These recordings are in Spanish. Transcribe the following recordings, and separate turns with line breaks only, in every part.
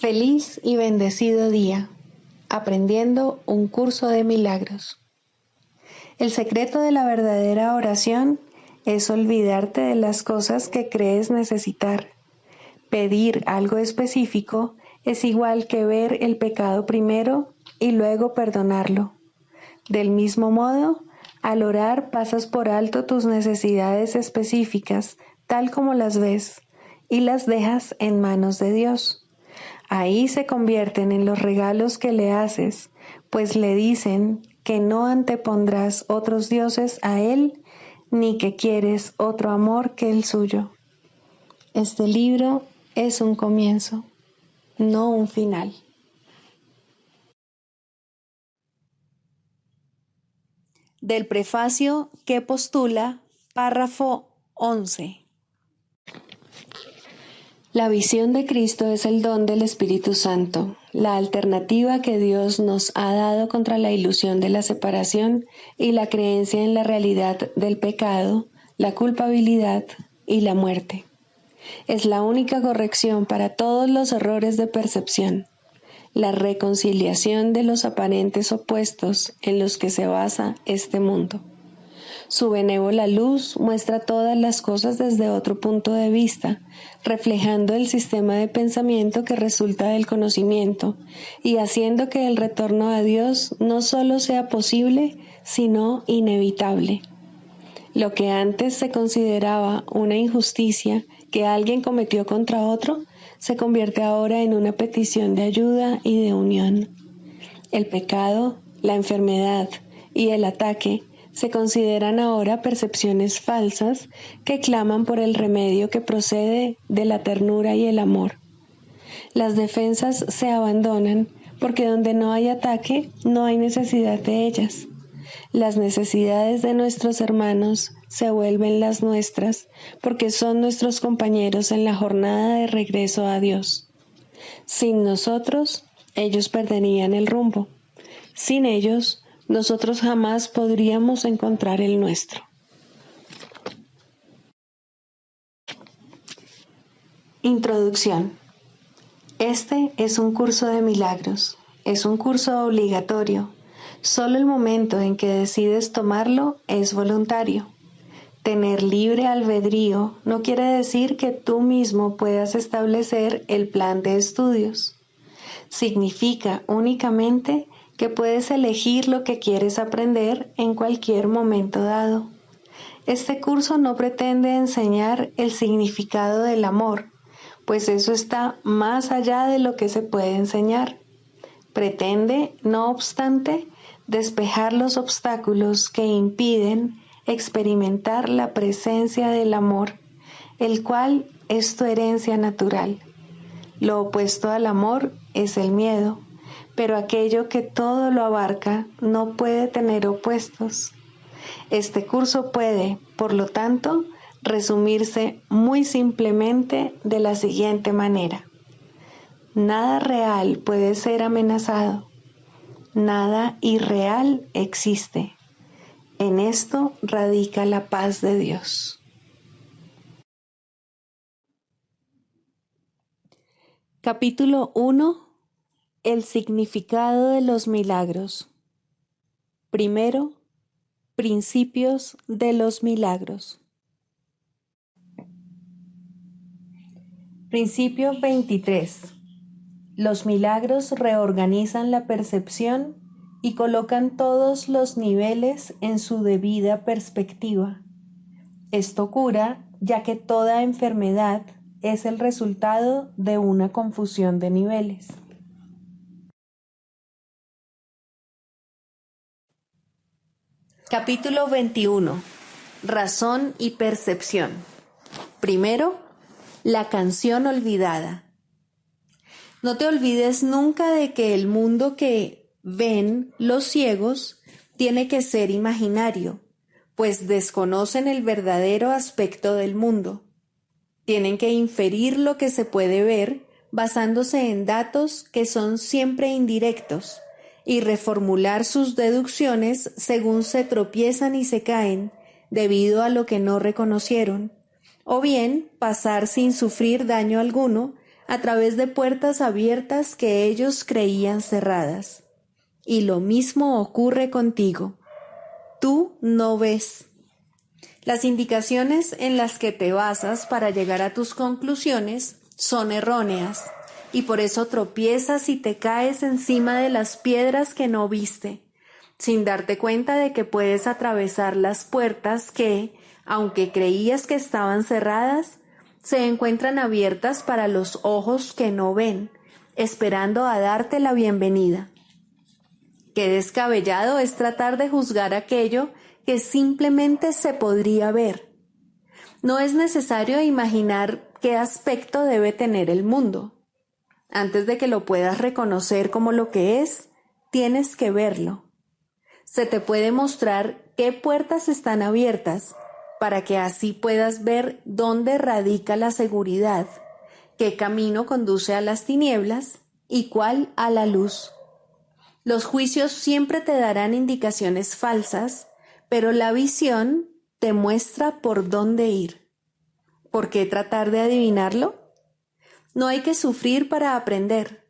Feliz y bendecido día, aprendiendo un curso de milagros. El secreto de la verdadera oración es olvidarte de las cosas que crees necesitar. Pedir algo específico es igual que ver el pecado primero y luego perdonarlo. Del mismo modo, al orar pasas por alto tus necesidades específicas, tal como las ves, y las dejas en manos de Dios. Ahí se convierten en los regalos que le haces, pues le dicen que no antepondrás otros dioses a Él, ni que quieres otro amor que el suyo. Este libro es un comienzo, no un final. Del prefacio que postula, párrafo 11. La visión de Cristo es el don del Espíritu Santo, la alternativa que Dios nos ha dado contra la ilusión de la separación y la creencia en la realidad del pecado, la culpabilidad y la muerte. Es la única corrección para todos los errores de percepción, la reconciliación de los aparentes opuestos en los que se basa este mundo. Su benévola luz muestra todas las cosas desde otro punto de vista, reflejando el sistema de pensamiento que resulta del conocimiento y haciendo que el retorno a Dios no solo sea posible, sino inevitable. Lo que antes se consideraba una injusticia que alguien cometió contra otro, se convierte ahora en una petición de ayuda y de unión. El pecado, la enfermedad y el ataque se consideran ahora percepciones falsas que claman por el remedio que procede de la ternura y el amor. Las defensas se abandonan porque donde no hay ataque no hay necesidad de ellas. Las necesidades de nuestros hermanos se vuelven las nuestras porque son nuestros compañeros en la jornada de regreso a Dios. Sin nosotros, ellos perderían el rumbo. Sin ellos, nosotros jamás podríamos encontrar el nuestro. Introducción. Este es un curso de milagros. Es un curso obligatorio. Solo el momento en que decides tomarlo es voluntario. Tener libre albedrío no quiere decir que tú mismo puedas establecer el plan de estudios. Significa únicamente que puedes elegir lo que quieres aprender en cualquier momento dado. Este curso no pretende enseñar el significado del amor, pues eso está más allá de lo que se puede enseñar. Pretende, no obstante, despejar los obstáculos que impiden experimentar la presencia del amor, el cual es tu herencia natural. Lo opuesto al amor es el miedo, pero aquello que todo lo abarca no puede tener opuestos. Este curso puede, por lo tanto, resumirse muy simplemente de la siguiente manera. Nada real puede ser amenazado. Nada irreal existe. En esto radica la paz de Dios. Capítulo 1. El significado de los milagros. Primero, principios de los milagros. Principio 23. Los milagros reorganizan la percepción y colocan todos los niveles en su debida perspectiva. Esto cura, ya que toda enfermedad es el resultado de una confusión de niveles. Capítulo 21. Razón y percepción. Primero, la canción olvidada. No te olvides nunca de que el mundo que ven los ciegos tiene que ser imaginario, pues desconocen el verdadero aspecto del mundo. Tienen que inferir lo que se puede ver basándose en datos que son siempre indirectos y reformular sus deducciones según se tropiezan y se caen debido a lo que no reconocieron, o bien pasar sin sufrir daño alguno a través de puertas abiertas que ellos creían cerradas. Y lo mismo ocurre contigo. Tú no ves. Las indicaciones en las que te basas para llegar a tus conclusiones son erróneas, y por eso tropiezas y te caes encima de las piedras que no viste, sin darte cuenta de que puedes atravesar las puertas que, aunque creías que estaban cerradas, se encuentran abiertas para los ojos que no ven, esperando a darte la bienvenida. Qué descabellado es tratar de juzgar aquello que simplemente se podría ver. No es necesario imaginar qué aspecto debe tener el mundo. Antes de que lo puedas reconocer como lo que es, tienes que verlo. Se te puede mostrar qué puertas están abiertas, para que así puedas ver dónde radica la seguridad, qué camino conduce a las tinieblas y cuál a la luz. Los juicios siempre te darán indicaciones falsas, pero la visión te muestra por dónde ir. ¿Por qué tratar de adivinarlo? No hay que sufrir para aprender.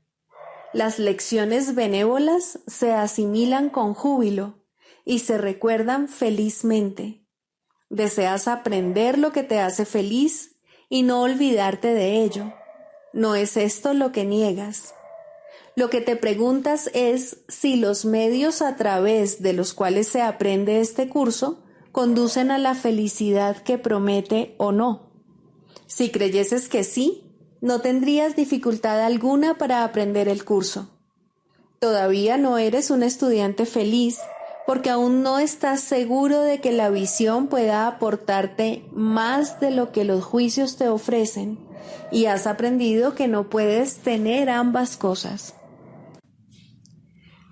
Las lecciones benévolas se asimilan con júbilo y se recuerdan felizmente. Deseas aprender lo que te hace feliz y no olvidarte de ello. ¿No es esto lo que niegas? Lo que te preguntas es si los medios a través de los cuales se aprende este curso conducen a la felicidad que promete o no. Si creyeses que sí, no tendrías dificultad alguna para aprender el curso. Todavía no eres un estudiante feliz porque aún no estás seguro de que la visión pueda aportarte más de lo que los juicios te ofrecen y has aprendido que no puedes tener ambas cosas.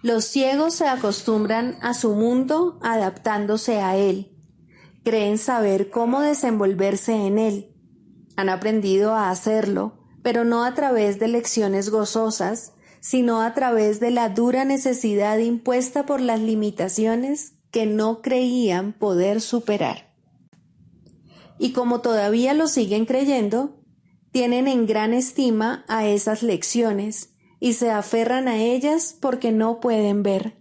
Los ciegos se acostumbran a su mundo adaptándose a él. Creen saber cómo desenvolverse en él. Han aprendido a hacerlo, pero no a través de lecciones gozosas, sino a través de la dura necesidad impuesta por las limitaciones que no creían poder superar. Y como todavía lo siguen creyendo, tienen en gran estima a esas lecciones, y se aferran a ellas porque no pueden ver.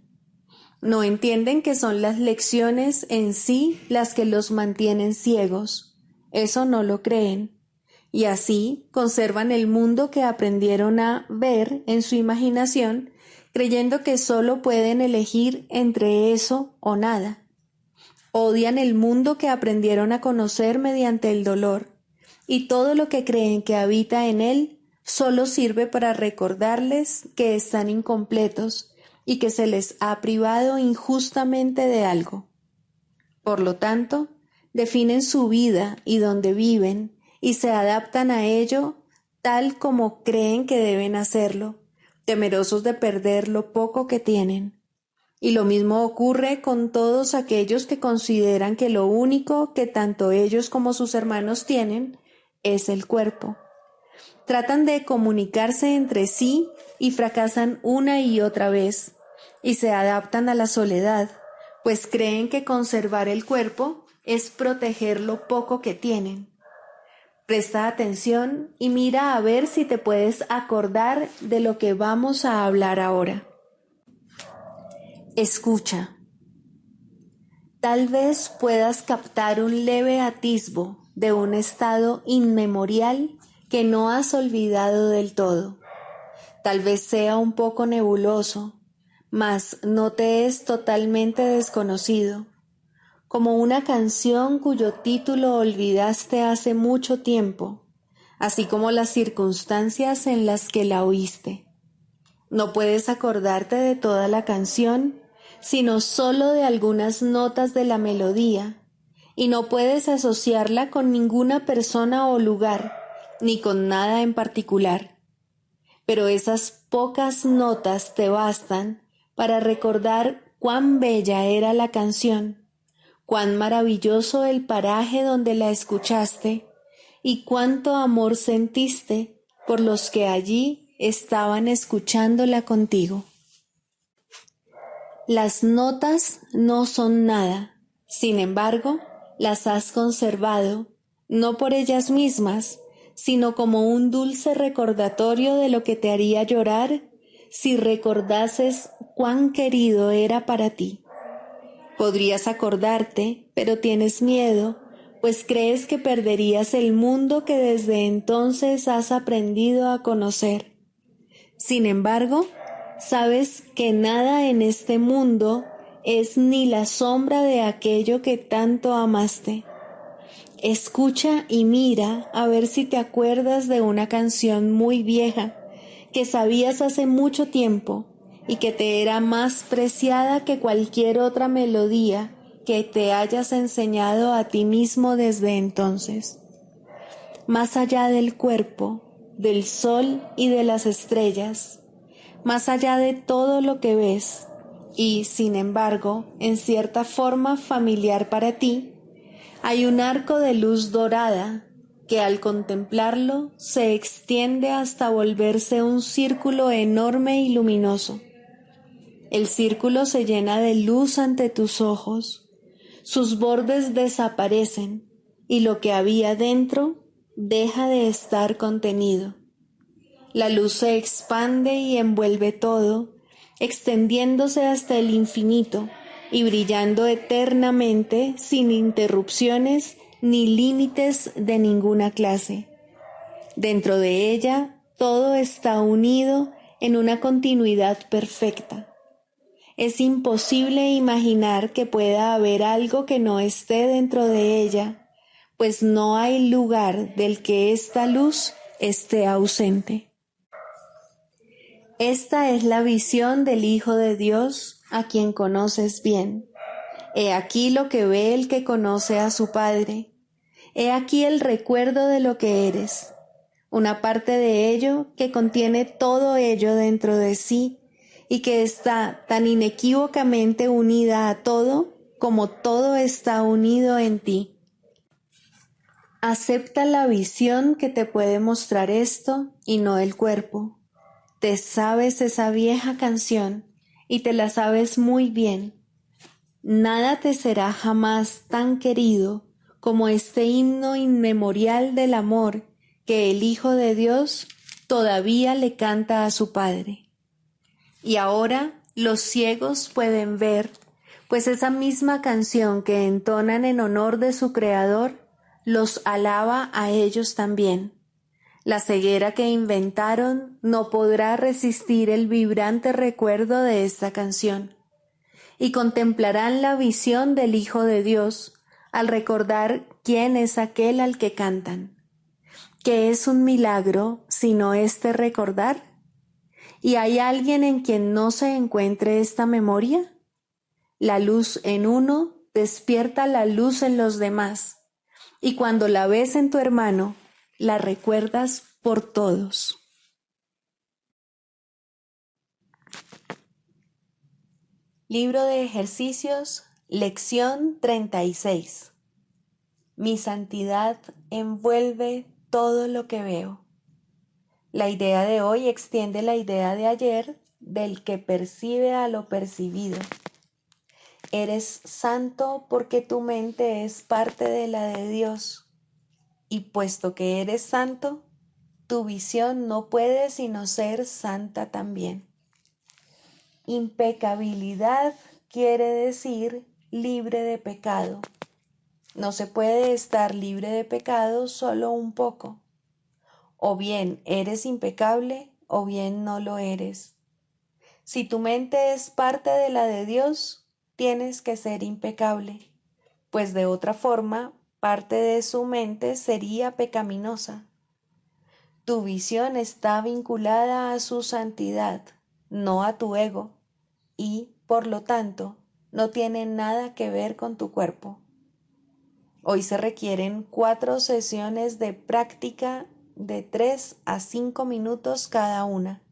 No entienden que son las lecciones en sí las que los mantienen ciegos. Eso no lo creen. Y así conservan el mundo que aprendieron a ver en su imaginación, creyendo que solo pueden elegir entre eso o nada. Odian el mundo que aprendieron a conocer mediante el dolor, y todo lo que creen que habita en él solo sirve para recordarles que están incompletos y que se les ha privado injustamente de algo. Por lo tanto, definen su vida y donde viven y se adaptan a ello tal como creen que deben hacerlo, temerosos de perder lo poco que tienen. Y lo mismo ocurre con todos aquellos que consideran que lo único que tanto ellos como sus hermanos tienen es el cuerpo. Tratan de comunicarse entre sí y fracasan una y otra vez, y se adaptan a la soledad, pues creen que conservar el cuerpo es proteger lo poco que tienen. Presta atención y mira a ver si te puedes acordar de lo que vamos a hablar ahora. Escucha. Tal vez puedas captar un leve atisbo de un estado inmemorial que no has olvidado del todo. Tal vez sea un poco nebuloso, mas no te es totalmente desconocido, como una canción cuyo título olvidaste hace mucho tiempo, así como las circunstancias en las que la oíste. No puedes acordarte de toda la canción, sino solo de algunas notas de la melodía, y no puedes asociarla con ninguna persona o lugar, ni con nada en particular. Pero esas pocas notas te bastan para recordar cuán bella era la canción, cuán maravilloso el paraje donde la escuchaste, y cuánto amor sentiste por los que allí estaban escuchándola contigo. Las notas no son nada, sin embargo, las has conservado, no por ellas mismas, sino como un dulce recordatorio de lo que te haría llorar si recordases cuán querido era para ti. Podrías acordarte, pero tienes miedo, pues crees que perderías el mundo que desde entonces has aprendido a conocer. Sin embargo, sabes que nada en este mundo es ni la sombra de aquello que tanto amaste. Escucha y mira a ver si te acuerdas de una canción muy vieja que sabías hace mucho tiempo y que te era más preciada que cualquier otra melodía que te hayas enseñado a ti mismo desde entonces. Más allá del cuerpo, del sol y de las estrellas, más allá de todo lo que ves y, sin embargo, en cierta forma familiar para ti, hay un arco de luz dorada que al contemplarlo se extiende hasta volverse un círculo enorme y luminoso. El círculo se llena de luz ante tus ojos, sus bordes desaparecen y lo que había dentro deja de estar contenido. La luz se expande y envuelve todo, extendiéndose hasta el infinito y brillando eternamente sin interrupciones ni límites de ninguna clase. Dentro de ella todo está unido en una continuidad perfecta. Es imposible imaginar que pueda haber algo que no esté dentro de ella, pues no hay lugar del que esta luz esté ausente. Esta es la visión del Hijo de Dios, a quien conoces bien. He aquí lo que ve el que conoce a su Padre. He aquí el recuerdo de lo que eres, una parte de ello que contiene todo ello dentro de sí y que está tan inequívocamente unida a todo como todo está unido en ti. Acepta la visión que te puede mostrar esto y no el cuerpo. Te sabes esa vieja canción y te la sabes muy bien. Nada te será jamás tan querido como este himno inmemorial del amor que el Hijo de Dios todavía le canta a su Padre. Y ahora los ciegos pueden ver, pues esa misma canción que entonan en honor de su Creador los alaba a ellos también. La ceguera que inventaron no podrá resistir el vibrante recuerdo de esta canción, y contemplarán la visión del Hijo de Dios al recordar quién es aquel al que cantan. ¿Qué es un milagro sino este recordar? ¿Y hay alguien en quien no se encuentre esta memoria? La luz en uno despierta la luz en los demás, y cuando la ves en tu hermano, la recuerdas por todos. Libro de ejercicios, lección 36. Mi santidad envuelve todo lo que veo. La idea de hoy extiende la idea de ayer del que percibe a lo percibido. Eres santo porque tu mente es parte de la de Dios, y puesto que eres santo, tu visión no puede sino ser santa también. Impecabilidad quiere decir libre de pecado. No se puede estar libre de pecado solo un poco. O bien eres impecable o bien no lo eres. Si tu mente es parte de la de Dios, tienes que ser impecable, pues de otra forma, parte de su mente sería pecaminosa. Tu visión está vinculada a su santidad, no a tu ego, y, por lo tanto, no tiene nada que ver con tu cuerpo. Hoy se requieren 4 sesiones de práctica de 3 a 5 minutos cada una.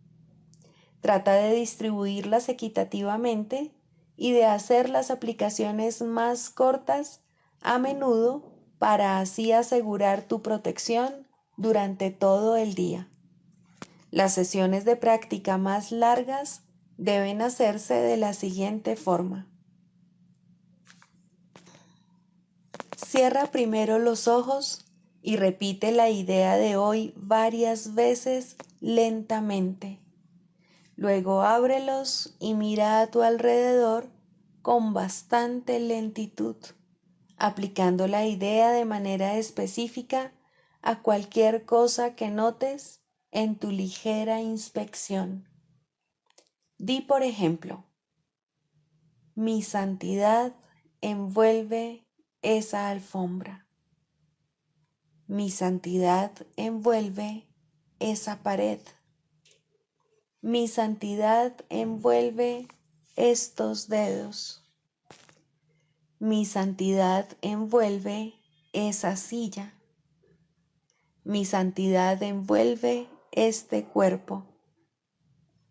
Trata de distribuirlas equitativamente y de hacer las aplicaciones más cortas a menudo para así asegurar tu protección durante todo el día. Las sesiones de práctica más largas deben hacerse de la siguiente forma. Cierra primero los ojos y repite la idea de hoy varias veces lentamente. Luego ábrelos y mira a tu alrededor con bastante lentitud, aplicando la idea de manera específica a cualquier cosa que notes en tu ligera inspección. Di, por ejemplo, mi santidad envuelve esa alfombra. Mi santidad envuelve esa pared. Mi santidad envuelve estos dedos. Mi santidad envuelve esa silla. Mi santidad envuelve este cuerpo.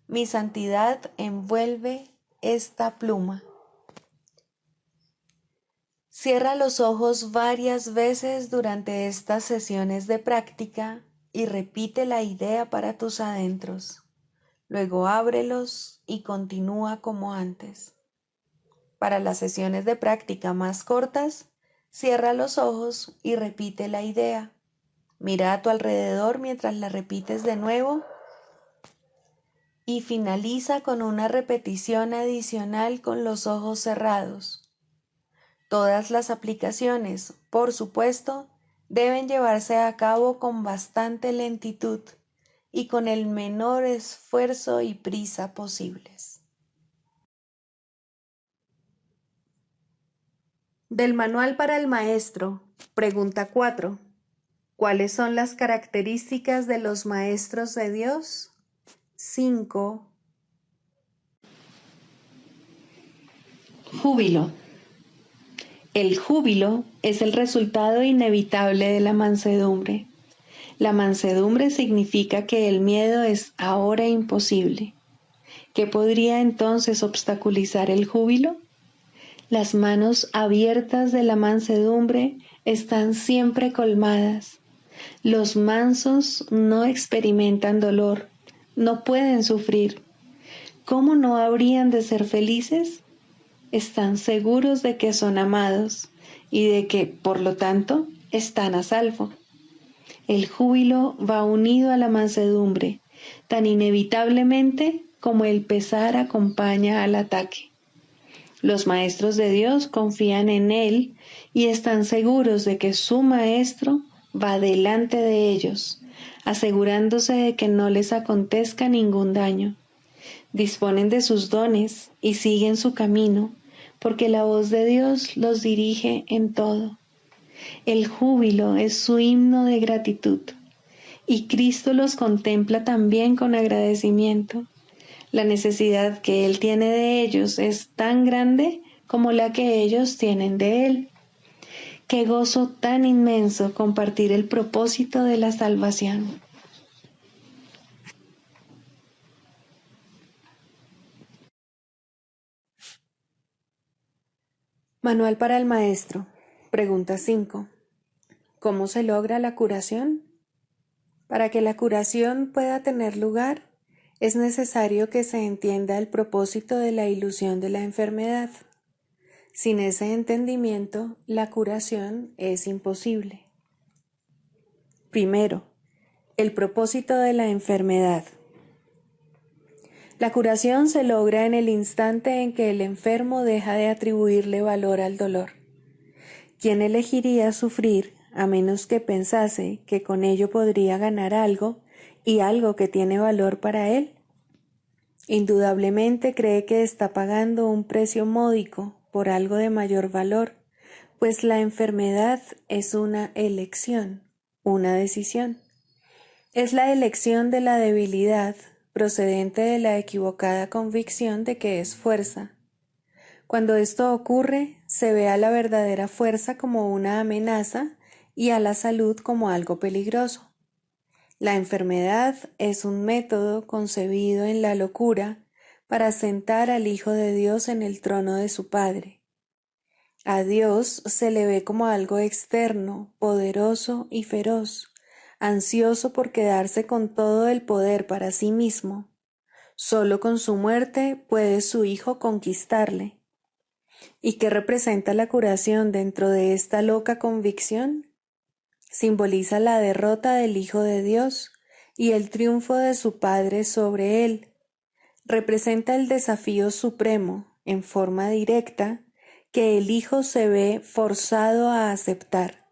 Mi santidad envuelve esta pluma. Cierra los ojos varias veces durante estas sesiones de práctica y repite la idea para tus adentros. Luego ábrelos y continúa como antes. Para las sesiones de práctica más cortas, cierra los ojos y repite la idea. Mira a tu alrededor mientras la repites de nuevo y finaliza con una repetición adicional con los ojos cerrados. Todas las aplicaciones, por supuesto, deben llevarse a cabo con bastante lentitud y con el menor esfuerzo y prisa posibles. Del Manual para el Maestro, pregunta 4. ¿Cuáles son las características de los maestros de Dios? 5. Júbilo. El júbilo es el resultado inevitable de la mansedumbre. La mansedumbre significa que el miedo es ahora imposible. ¿Qué podría entonces obstaculizar el júbilo? Las manos abiertas de la mansedumbre están siempre colmadas. Los mansos no experimentan dolor, no pueden sufrir. ¿Cómo no habrían de ser felices? Están seguros de que son amados y de que, por lo tanto, están a salvo. El júbilo va unido a la mansedumbre, tan inevitablemente como el pesar acompaña al ataque. Los maestros de Dios confían en Él y están seguros de que su Maestro va delante de ellos, asegurándose de que no les acontezca ningún daño. Disponen de sus dones y siguen su camino, porque la voz de Dios los dirige en todo. El júbilo es su himno de gratitud, y Cristo los contempla también con agradecimiento. La necesidad que Él tiene de ellos es tan grande como la que ellos tienen de Él. Qué gozo tan inmenso compartir el propósito de la salvación. Manual para el Maestro. Pregunta 5. ¿Cómo se logra la curación? Para que la curación pueda tener lugar, es necesario que se entienda el propósito de la ilusión de la enfermedad. Sin ese entendimiento, la curación es imposible. Primero, el propósito de la enfermedad. La curación se logra en el instante en que el enfermo deja de atribuirle valor al dolor. ¿Quién elegiría sufrir a menos que pensase que con ello podría ganar algo y algo que tiene valor para él? Indudablemente cree que está pagando un precio módico por algo de mayor valor, pues la enfermedad es una elección, una decisión. Es la elección de la debilidad procedente de la equivocada convicción de que es fuerza. Cuando esto ocurre, se ve a la verdadera fuerza como una amenaza y a la salud como algo peligroso. La enfermedad es un método concebido en la locura para sentar al Hijo de Dios en el trono de su Padre. A Dios se le ve como algo externo, poderoso y feroz, ansioso por quedarse con todo el poder para sí mismo. Solo con su muerte puede su Hijo conquistarle. ¿Y qué representa la curación dentro de esta loca convicción? Simboliza la derrota del Hijo de Dios y el triunfo de su Padre sobre él. Representa el desafío supremo, en forma directa, que el Hijo se ve forzado a aceptar.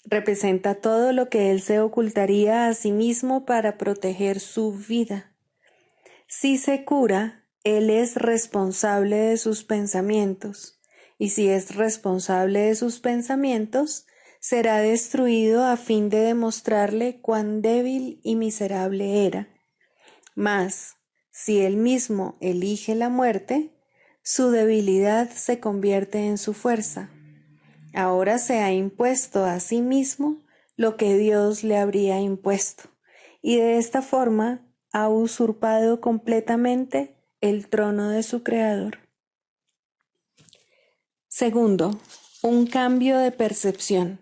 Representa todo lo que él se ocultaría a sí mismo para proteger su vida. Si se cura, él es responsable de sus pensamientos, y si es responsable de sus pensamientos, será destruido a fin de demostrarle cuán débil y miserable era. Mas, si él mismo elige la muerte, su debilidad se convierte en su fuerza. Ahora se ha impuesto a sí mismo lo que Dios le habría impuesto, y de esta forma ha usurpado completamente el trono de su Creador. Segundo, un cambio de percepción.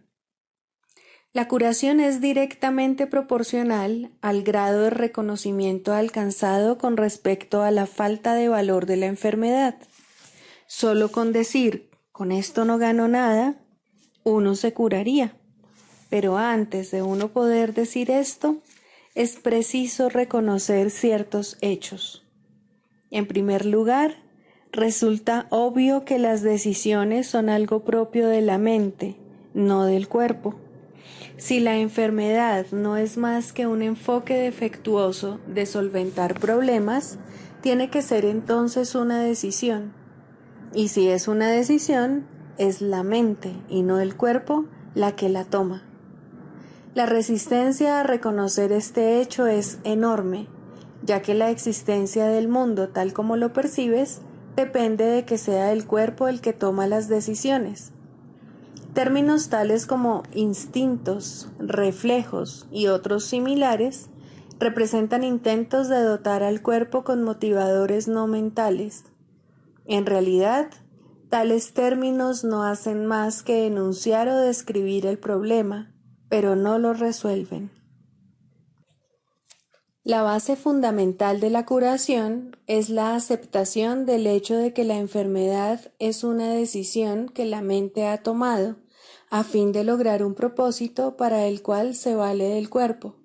La curación es directamente proporcional al grado de reconocimiento alcanzado con respecto a la falta de valor de la enfermedad. Solo con decir, con esto no gano nada, uno se curaría. Pero antes de uno poder decir esto, es preciso reconocer ciertos hechos. En primer lugar, resulta obvio que las decisiones son algo propio de la mente, no del cuerpo. Si la enfermedad no es más que un enfoque defectuoso de solventar problemas, tiene que ser entonces una decisión. Y si es una decisión, es la mente y no el cuerpo la que la toma. La resistencia a reconocer este hecho es enorme, ya que la existencia del mundo tal como lo percibes depende de que sea el cuerpo el que toma las decisiones. Términos tales como instintos, reflejos y otros similares representan intentos de dotar al cuerpo con motivadores no mentales. En realidad, tales términos no hacen más que enunciar o describir el problema, pero no lo resuelven. La base fundamental de la curación es la aceptación del hecho de que la enfermedad es una decisión que la mente ha tomado a fin de lograr un propósito para el cual se vale del cuerpo.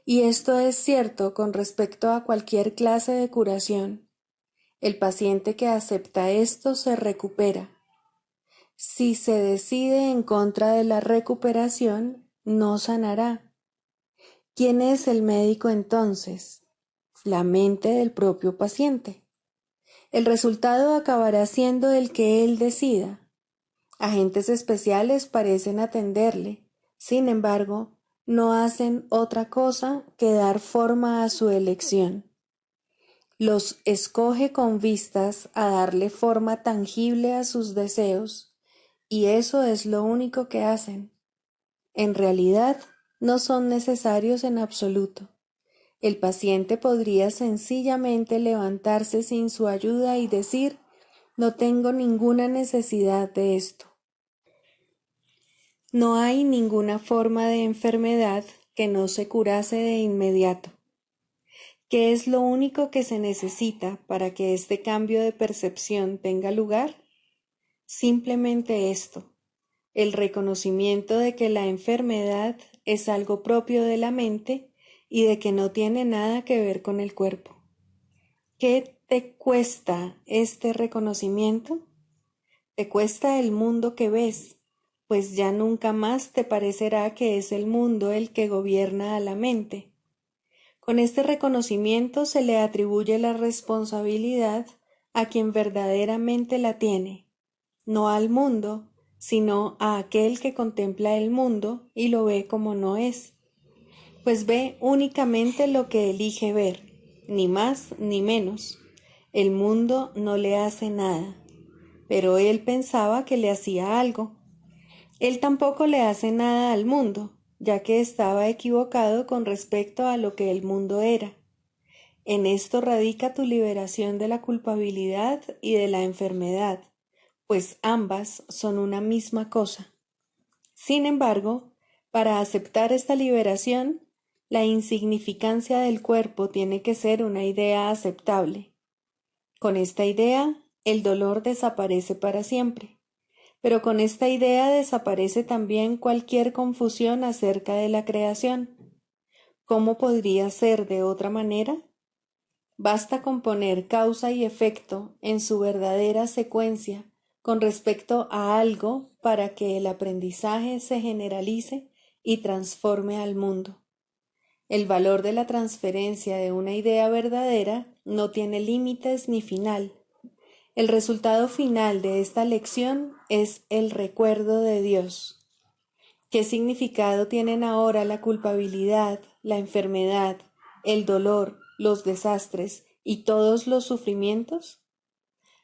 Y esto es cierto con respecto a cualquier clase de curación. El paciente que acepta esto se recupera. Si se decide en contra de la recuperación, no sanará. ¿Quién es el médico entonces? La mente del propio paciente. El resultado acabará siendo el que él decida. Agentes especiales parecen atenderle, sin embargo, no hacen otra cosa que dar forma a su elección. Los escoge con vistas a darle forma tangible a sus deseos, y eso es lo único que hacen. En realidad, no son necesarios en absoluto. El paciente podría sencillamente levantarse sin su ayuda y decir, no tengo ninguna necesidad de esto. No hay ninguna forma de enfermedad que no se curase de inmediato. ¿Qué es lo único que se necesita para que este cambio de percepción tenga lugar? Simplemente esto, el reconocimiento de que la enfermedad es algo propio de la mente y de que no tiene nada que ver con el cuerpo. ¿Qué te cuesta este reconocimiento? Te cuesta el mundo que ves, pues ya nunca más te parecerá que es el mundo el que gobierna a la mente. Con este reconocimiento se le atribuye la responsabilidad a quien verdaderamente la tiene, no al mundo, sino a aquel que contempla el mundo y lo ve como no es, pues ve únicamente lo que elige ver, ni más ni menos. El mundo no le hace nada, pero él pensaba que le hacía algo. Él tampoco le hace nada al mundo, ya que estaba equivocado con respecto a lo que el mundo era. En esto radica tu liberación de la culpabilidad y de la enfermedad, pues ambas son una misma cosa. Sin embargo, para aceptar esta liberación, la insignificancia del cuerpo tiene que ser una idea aceptable. Con esta idea, el dolor desaparece para siempre. Pero con esta idea desaparece también cualquier confusión acerca de la creación. ¿Cómo podría ser de otra manera? Basta con poner causa y efecto en su verdadera secuencia con respecto a algo para que el aprendizaje se generalice y transforme al mundo. El valor de la transferencia de una idea verdadera no tiene límites ni final. El resultado final de esta lección es el recuerdo de Dios. ¿Qué significado tienen ahora la culpabilidad, la enfermedad, el dolor, los desastres y todos los sufrimientos?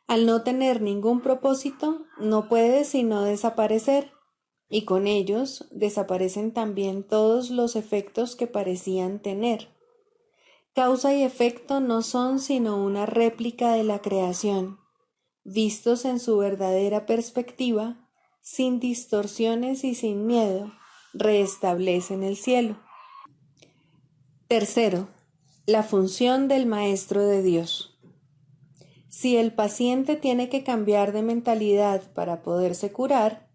Al no tener ningún propósito, no puede sino desaparecer, y con ellos desaparecen también todos los efectos que parecían tener. Causa y efecto no son sino una réplica de la creación, vistos en su verdadera perspectiva, sin distorsiones y sin miedo, restablecen el cielo. Tercero, la función del Maestro de Dios. Si el paciente tiene que cambiar de mentalidad para poderse curar,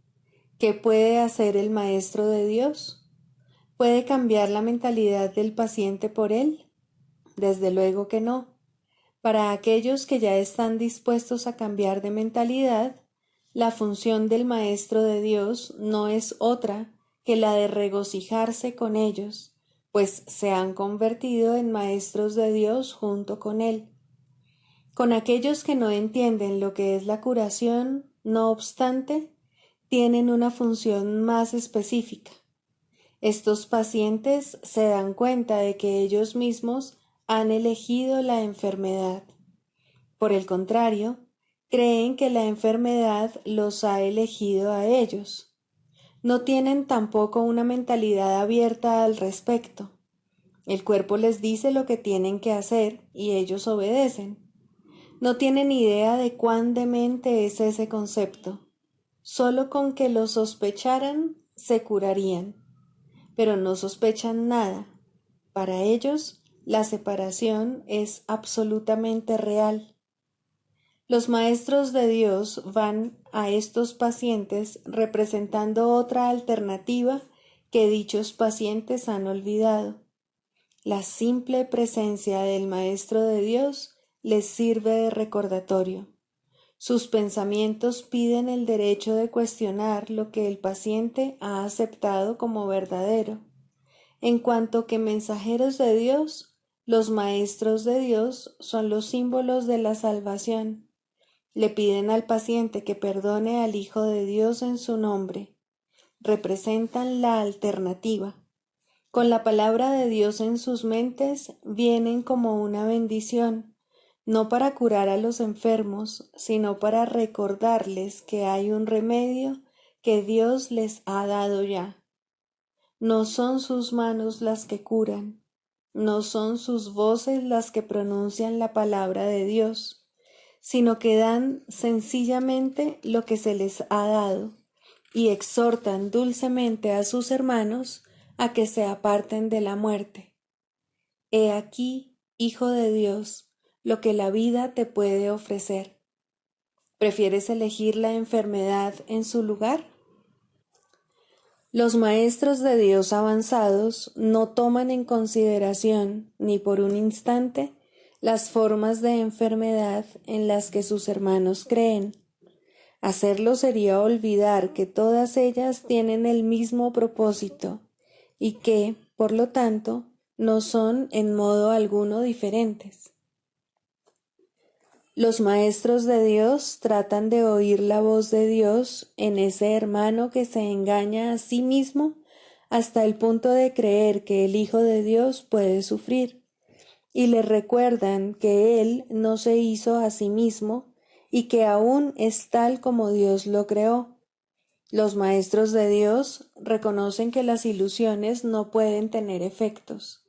¿qué puede hacer el Maestro de Dios? ¿Puede cambiar la mentalidad del paciente por él? Desde luego que no. Para aquellos que ya están dispuestos a cambiar de mentalidad, la función del Maestro de Dios no es otra que la de regocijarse con ellos, pues se han convertido en maestros de Dios junto con Él. Con aquellos que no entienden lo que es la curación, no obstante, tienen una función más específica. Estos pacientes se dan cuenta de que ellos mismos han elegido la enfermedad. Por el contrario, creen que la enfermedad los ha elegido a ellos. No tienen tampoco una mentalidad abierta al respecto. El cuerpo les dice lo que tienen que hacer y ellos obedecen. No tienen idea de cuán demente es ese concepto. Solo con que lo sospecharan, se curarían. Pero no sospechan nada. Para ellos, la separación es absolutamente real. Los maestros de Dios van a estos pacientes representando otra alternativa que dichos pacientes han olvidado. La simple presencia del Maestro de Dios les sirve de recordatorio. Sus pensamientos piden el derecho de cuestionar lo que el paciente ha aceptado como verdadero. En cuanto que mensajeros de Dios, los maestros de Dios son los símbolos de la salvación. Le piden al paciente que perdone al Hijo de Dios en su nombre. Representan la alternativa. Con la palabra de Dios en sus mentes, vienen como una bendición, no para curar a los enfermos, sino para recordarles que hay un remedio que Dios les ha dado ya. No son sus manos las que curan, no son sus voces las que pronuncian la palabra de Dios, sino que dan sencillamente lo que se les ha dado y exhortan dulcemente a sus hermanos a que se aparten de la muerte. He aquí, Hijo de Dios, lo que la vida te puede ofrecer. ¿Prefieres elegir la enfermedad en su lugar? Los maestros de Dios avanzados no toman en consideración ni por un instante las formas de enfermedad en las que sus hermanos creen. Hacerlo sería olvidar que todas ellas tienen el mismo propósito y que, por lo tanto, no son en modo alguno diferentes. Los maestros de Dios tratan de oír la voz de Dios en ese hermano que se engaña a sí mismo hasta el punto de creer que el Hijo de Dios puede sufrir, y le recuerdan que Él no se hizo a sí mismo y que aún es tal como Dios lo creó. Los maestros de Dios reconocen que las ilusiones no pueden tener efectos.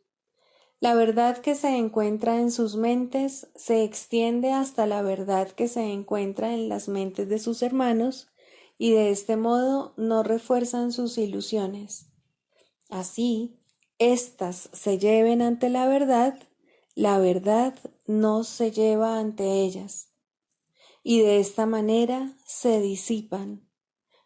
La verdad que se encuentra en sus mentes se extiende hasta la verdad que se encuentra en las mentes de sus hermanos y de este modo no refuerzan sus ilusiones. Así, éstas se lleven ante la verdad no se lleva ante ellas. Y de esta manera se disipan.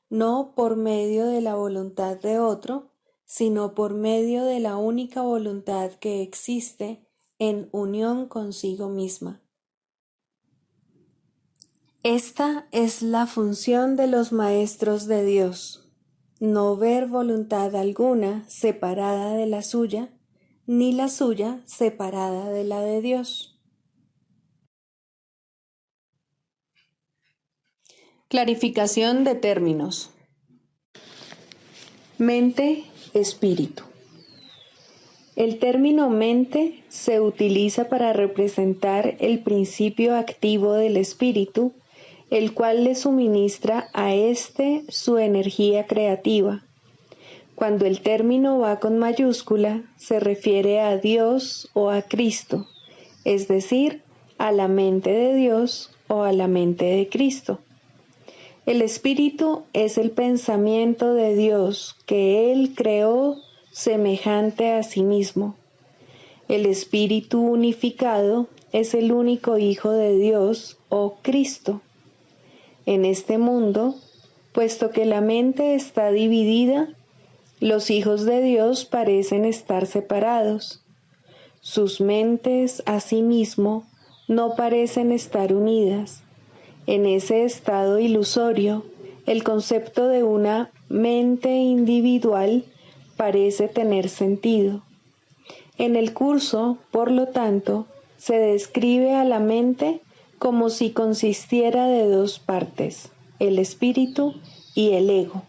no por medio de la voluntad de otro, sino por medio de la única voluntad que existe en unión consigo misma. Esta es la función de los maestros de Dios, no ver voluntad alguna separada de la suya, ni la suya separada de la de Dios. Clarificación de términos. Mente, espíritu. El término mente se utiliza para representar el principio activo del espíritu, el cual le suministra a éste su energía creativa. Cuando el término va con mayúscula, se refiere a Dios o a Cristo, es decir, a la mente de Dios o a la mente de Cristo. El espíritu es el pensamiento de Dios que Él creó semejante a sí mismo. El espíritu unificado es el único Hijo de Dios o Cristo. En este mundo, puesto que la mente está dividida, los hijos de Dios parecen estar separados. Sus mentes, asimismo, no parecen estar unidas. En ese estado ilusorio, el concepto de una mente individual parece tener sentido. En el curso, por lo tanto, se describe a la mente como si consistiera de dos partes, el espíritu y el ego.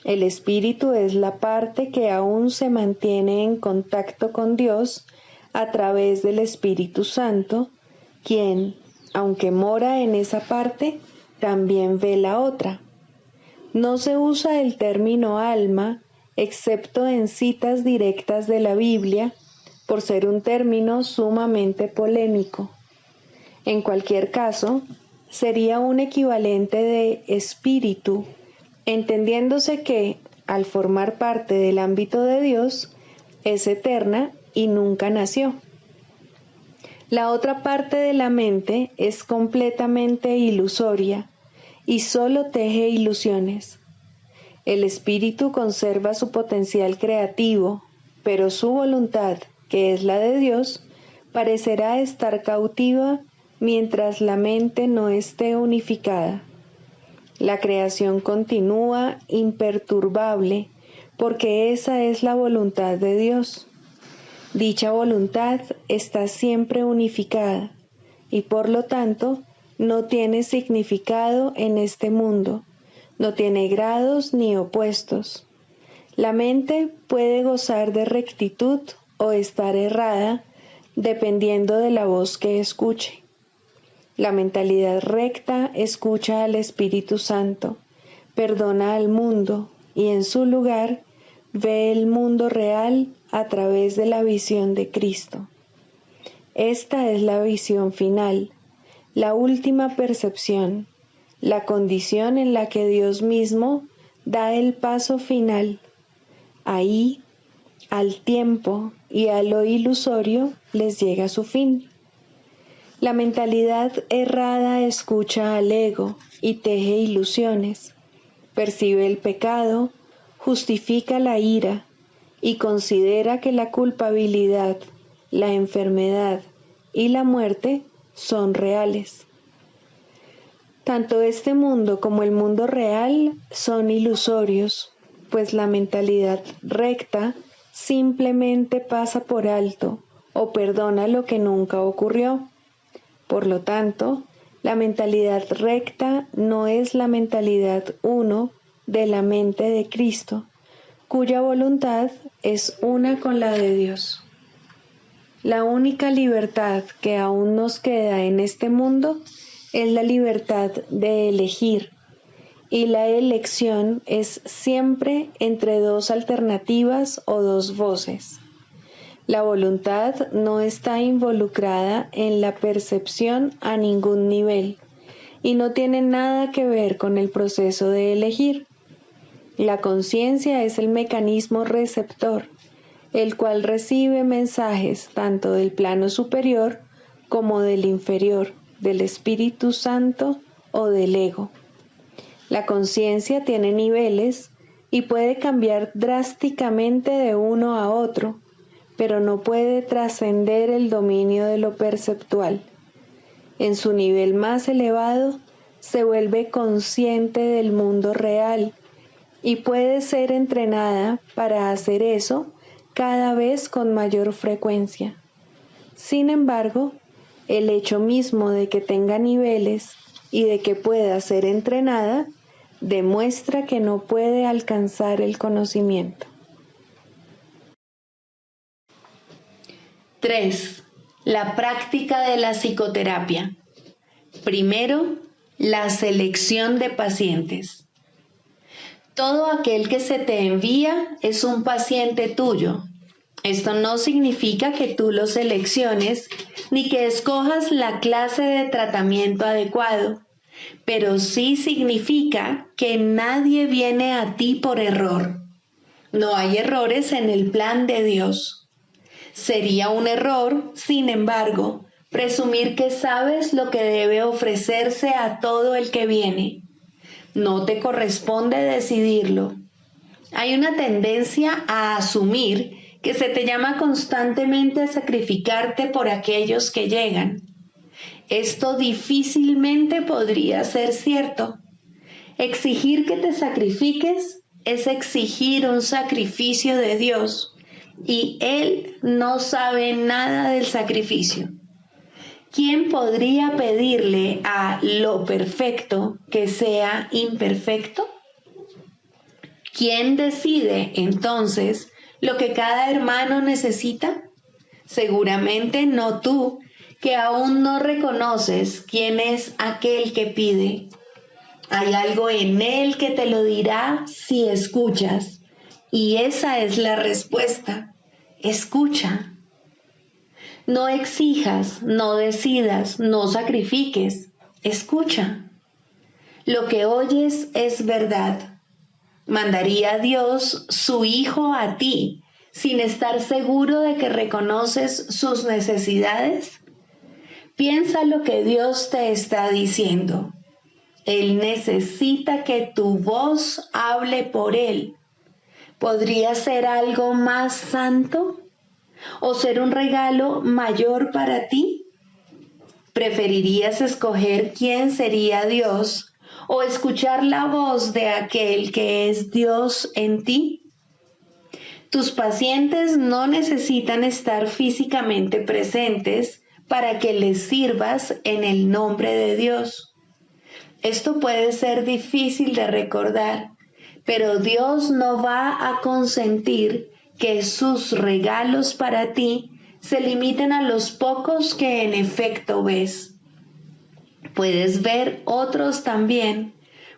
El espíritu es la parte que aún se mantiene en contacto con Dios a través del Espíritu Santo, quien, aunque mora en esa parte, también ve la otra. No se usa el término alma, excepto en citas directas de la Biblia, por ser un término sumamente polémico. En cualquier caso, sería un equivalente de espíritu, entendiéndose que, al formar parte del ámbito de Dios, es eterna y nunca nació. La otra parte de la mente es completamente ilusoria y solo teje ilusiones. El espíritu conserva su potencial creativo, pero su voluntad, que es la de Dios, parecerá estar cautiva mientras la mente no esté unificada. La creación continúa imperturbable porque esa es la voluntad de Dios. Dicha voluntad está siempre unificada y por lo tanto no tiene significado en este mundo, no tiene grados ni opuestos. La mente puede gozar de rectitud o estar errada dependiendo de la voz que escuche. La mentalidad recta escucha al Espíritu Santo, perdona al mundo y en su lugar ve el mundo real a través de la visión de Cristo. Esta es la visión final, la última percepción, la condición en la que Dios mismo da el paso final. Ahí, al tiempo y a lo ilusorio les llega su fin. La mentalidad errada escucha al ego y teje ilusiones, percibe el pecado, justifica la ira y considera que la culpabilidad, la enfermedad y la muerte son reales. Tanto este mundo como el mundo real son ilusorios, pues la mentalidad recta simplemente pasa por alto o perdona lo que nunca ocurrió. Por lo tanto, la mentalidad recta no es la mentalidad uno de la mente de Cristo, cuya voluntad es una con la de Dios. La única libertad que aún nos queda en este mundo es la libertad de elegir, y la elección es siempre entre dos alternativas o dos voces. La voluntad no está involucrada en la percepción a ningún nivel y no tiene nada que ver con el proceso de elegir. La conciencia es el mecanismo receptor, el cual recibe mensajes tanto del plano superior como del inferior, del Espíritu Santo o del ego. La conciencia tiene niveles y puede cambiar drásticamente de uno a otro, pero no puede trascender el dominio de lo perceptual. En su nivel más elevado, se vuelve consciente del mundo real y puede ser entrenada para hacer eso cada vez con mayor frecuencia. Sin embargo, el hecho mismo de que tenga niveles y de que pueda ser entrenada demuestra que no puede alcanzar el conocimiento. 3. La práctica de la psicoterapia. Primero, la selección de pacientes. Todo aquel que se te envía es un paciente tuyo. Esto no significa que tú lo selecciones ni que escojas la clase de tratamiento adecuado, pero sí significa que nadie viene a ti por error. No hay errores en el plan de Dios. Sería un error, sin embargo, presumir que sabes lo que debe ofrecerse a todo el que viene. No te corresponde decidirlo. Hay una tendencia a asumir que se te llama constantemente a sacrificarte por aquellos que llegan. Esto difícilmente podría ser cierto. Exigir que te sacrifiques es exigir un sacrificio de Dios, y Él no sabe nada del sacrificio. ¿Quién podría pedirle a lo perfecto que sea imperfecto? ¿Quién decide entonces lo que cada hermano necesita? Seguramente no tú, que aún no reconoces quién es aquel que pide. Hay algo en él que te lo dirá si escuchas, y esa es la respuesta. Escucha. No exijas, no decidas, no sacrifiques. Escucha. Lo que oyes es verdad. ¿Mandaría Dios su Hijo a ti sin estar seguro de que reconoces sus necesidades? Piensa lo que Dios te está diciendo. Él necesita que tu voz hable por Él. ¿Podría ser algo más santo? ¿O ser un regalo mayor para ti? ¿Preferirías escoger quién sería Dios o escuchar la voz de aquel que es Dios en ti? Tus pacientes no necesitan estar físicamente presentes para que les sirvas en el nombre de Dios. Esto puede ser difícil de recordar, pero Dios no va a consentir que sus regalos para ti se limiten a los pocos que en efecto ves. Puedes ver otros también,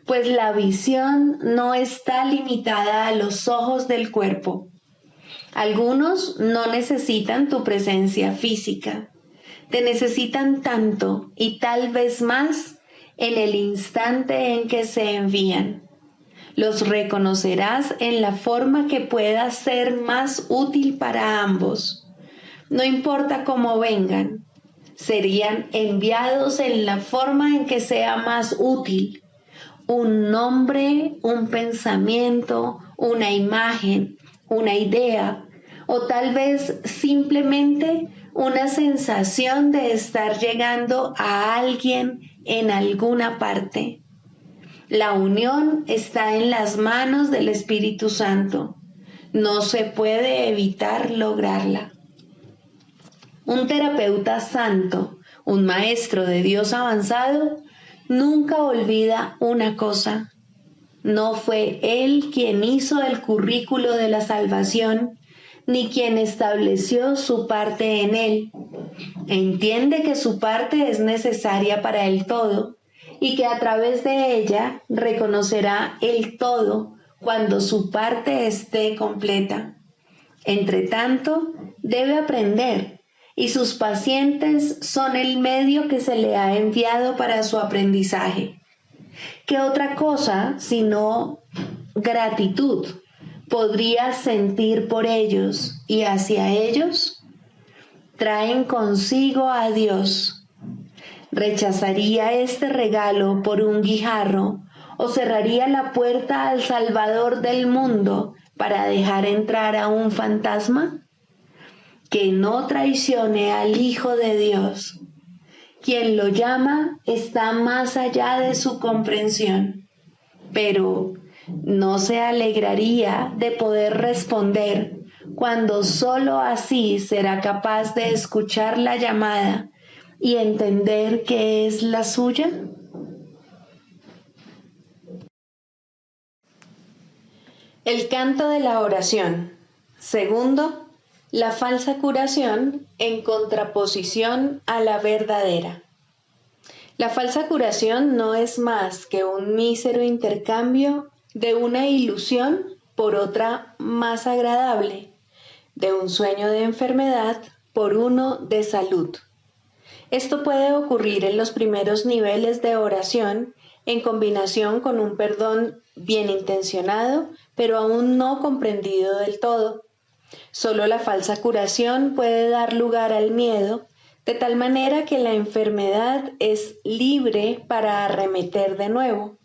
pues la visión no está limitada a los ojos del cuerpo. Algunos no necesitan tu presencia física. Te necesitan tanto y tal vez más en el instante en que se envían. Los reconocerás en la forma que pueda ser más útil para ambos. No importa cómo vengan, serían enviados en la forma en que sea más útil. Un nombre, un pensamiento, una imagen, una idea, o tal vez simplemente una sensación de estar llegando a alguien en alguna parte. La unión está en las manos del Espíritu Santo. No se puede evitar lograrla. Un terapeuta santo, un maestro de Dios avanzado, nunca olvida una cosa. No fue él quien hizo el currículo de la salvación, ni quien estableció su parte en él. Entiende que su parte es necesaria para el todo y que a través de ella reconocerá el todo cuando su parte esté completa. Entre tanto, debe aprender, y sus pacientes son el medio que se le ha enviado para su aprendizaje. ¿Qué otra cosa sino gratitud podrías sentir por ellos y hacia ellos? Traen consigo a Dios. ¿Rechazaría este regalo por un guijarro ¿O cerraría la puerta al Salvador del mundo para dejar entrar a un fantasma? Que no traicione al Hijo de Dios. Quien lo llama está más allá de su comprensión, pero no se alegraría de poder responder cuando sólo así será capaz de escuchar la llamada y entender que es la suya. El canto de la oración. Segundo, la falsa curación en contraposición a la verdadera. La falsa curación no es más que un mísero intercambio de una ilusión por otra más agradable, de un sueño de enfermedad por uno de salud. Esto puede ocurrir en los primeros niveles de oración en combinación con un perdón bien intencionado, pero aún no comprendido del todo. Solo la falsa curación puede dar lugar al miedo, de tal manera que la enfermedad es libre para arremeter de nuevo.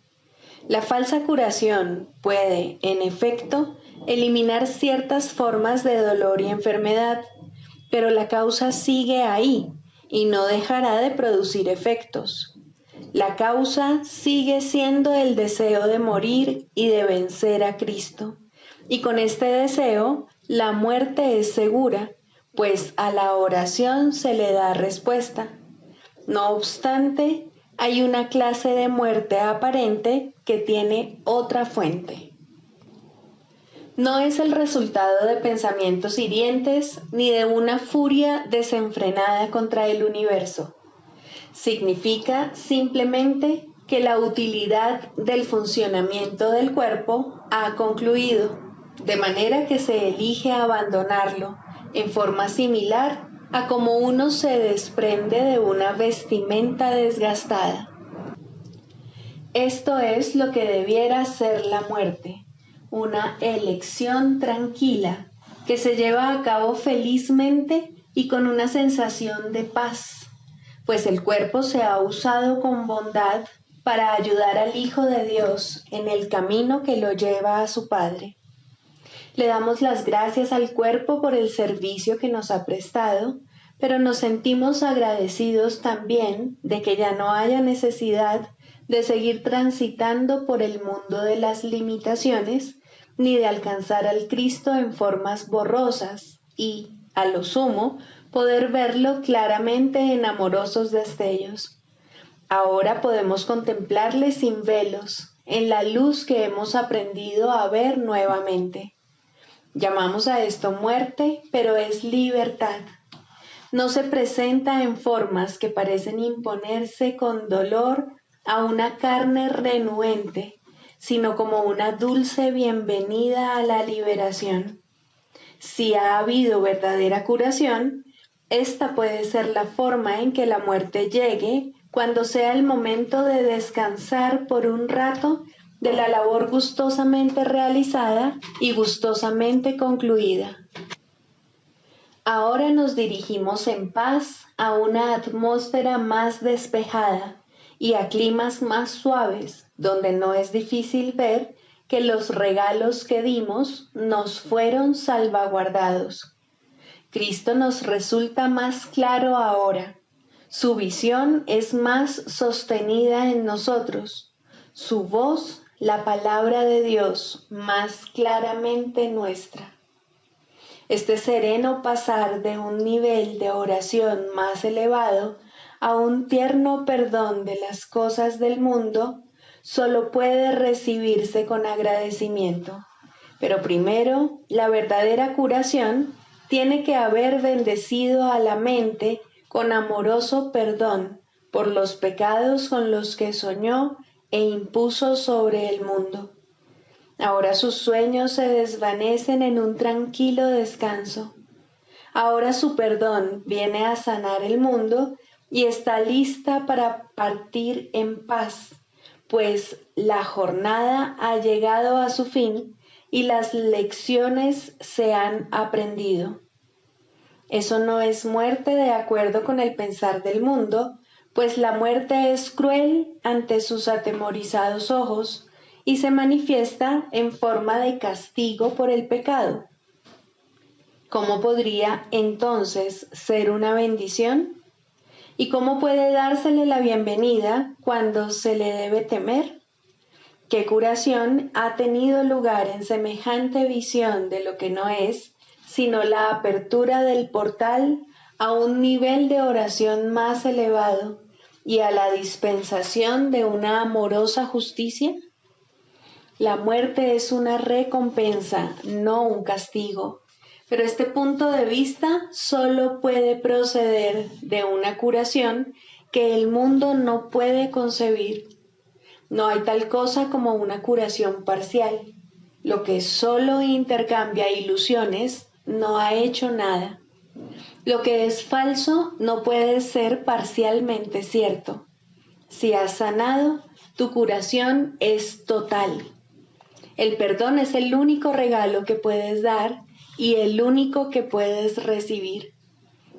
La falsa curación puede, en efecto, eliminar ciertas formas de dolor y enfermedad, pero la causa sigue ahí y no dejará de producir efectos. La causa sigue siendo el deseo de morir y de vencer a Cristo. Y con este deseo, la muerte es segura, pues a la oración se le da respuesta. No obstante, hay una clase de muerte aparente que tiene otra fuente. No es el resultado de pensamientos hirientes ni de una furia desenfrenada contra el universo. Significa simplemente que la utilidad del funcionamiento del cuerpo ha concluido, de manera que se elige abandonarlo en forma similar a como uno se desprende de una vestimenta desgastada. Esto es lo que debiera ser la muerte, una elección tranquila que se lleva a cabo felizmente y con una sensación de paz, pues el cuerpo se ha usado con bondad para ayudar al Hijo de Dios en el camino que lo lleva a su Padre. Le damos las gracias al cuerpo por el servicio que nos ha prestado, pero nos sentimos agradecidos también de que ya no haya necesidad de seguir transitando por el mundo de las limitaciones, ni de alcanzar al Cristo en formas borrosas y, a lo sumo, poder verlo claramente en amorosos destellos. Ahora podemos contemplarle sin velos, en la luz que hemos aprendido a ver nuevamente. Llamamos a esto muerte, pero es libertad. No se presenta en formas que parecen imponerse con dolor a una carne renuente, sino como una dulce bienvenida a la liberación. Si ha habido verdadera curación, esta puede ser la forma en que la muerte llegue cuando sea el momento de descansar por un rato de la labor gustosamente realizada y gustosamente concluida. Ahora nos dirigimos en paz a una atmósfera más despejada y a climas más suaves, donde no es difícil ver que los regalos que dimos nos fueron salvaguardados. Cristo nos resulta más claro ahora. Su visión es más sostenida en nosotros. Su voz, la palabra de Dios, más claramente nuestra. Este sereno pasar de un nivel de oración más elevado a un tierno perdón de las cosas del mundo solo puede recibirse con agradecimiento. Pero primero, la verdadera curación tiene que haber bendecido a la mente con amoroso perdón por los pecados con los que soñó e impuso sobre el mundo. Ahora sus sueños se desvanecen en un tranquilo descanso. Ahora su perdón viene a sanar el mundo y está lista para partir en paz, pues la jornada ha llegado a su fin y las lecciones se han aprendido. Eso no es muerte de acuerdo con el pensar del mundo, pues la muerte es cruel ante sus atemorizados ojos y se manifiesta en forma de castigo por el pecado. ¿Cómo podría entonces ser una bendición? ¿Y cómo puede dársele la bienvenida cuando se le debe temer? ¿Qué curación ha tenido lugar en semejante visión de lo que no es, sino la apertura del portal a un nivel de oración más elevado y a la dispensación de una amorosa justicia? La muerte es una recompensa, no un castigo, pero este punto de vista solo puede proceder de una curación que el mundo no puede concebir. No hay tal cosa como una curación parcial. Lo que solo intercambia ilusiones no ha hecho nada. Lo que es falso no puede ser parcialmente cierto. Si has sanado, tu curación es total. El perdón es el único regalo que puedes dar y el único que puedes recibir.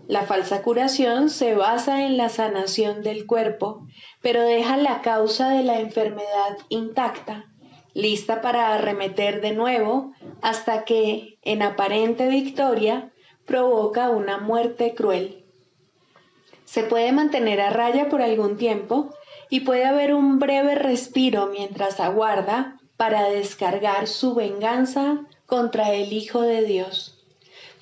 La falsa curación se basa en la sanación del cuerpo, pero deja la causa de la enfermedad intacta, lista para arremeter de nuevo hasta que, en aparente victoria, provoca una muerte cruel. Se puede mantener a raya por algún tiempo y puede haber un breve respiro mientras aguarda para descargar su venganza contra el Hijo de Dios.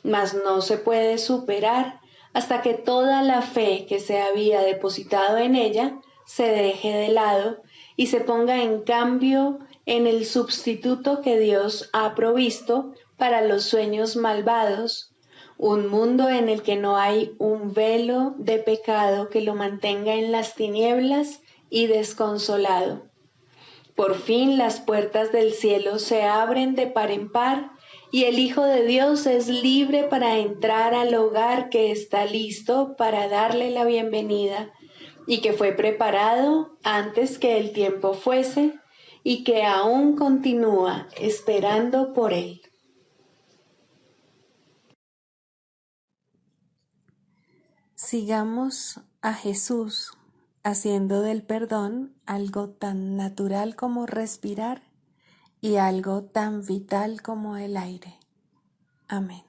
Mas no se puede superar hasta que toda la fe que se había depositado en ella se deje de lado y se ponga en cambio en el sustituto que Dios ha provisto para los sueños malvados, un mundo en el que no hay un velo de pecado que lo mantenga en las tinieblas y desconsolado. Por fin las puertas del cielo se abren de par en par y el Hijo de Dios es libre para entrar al hogar que está listo para darle la bienvenida y que fue preparado antes que el tiempo fuese y que aún continúa esperando por él.
Sigamos a Jesús haciendo del perdón algo tan natural como respirar y algo tan vital como el aire. Amén.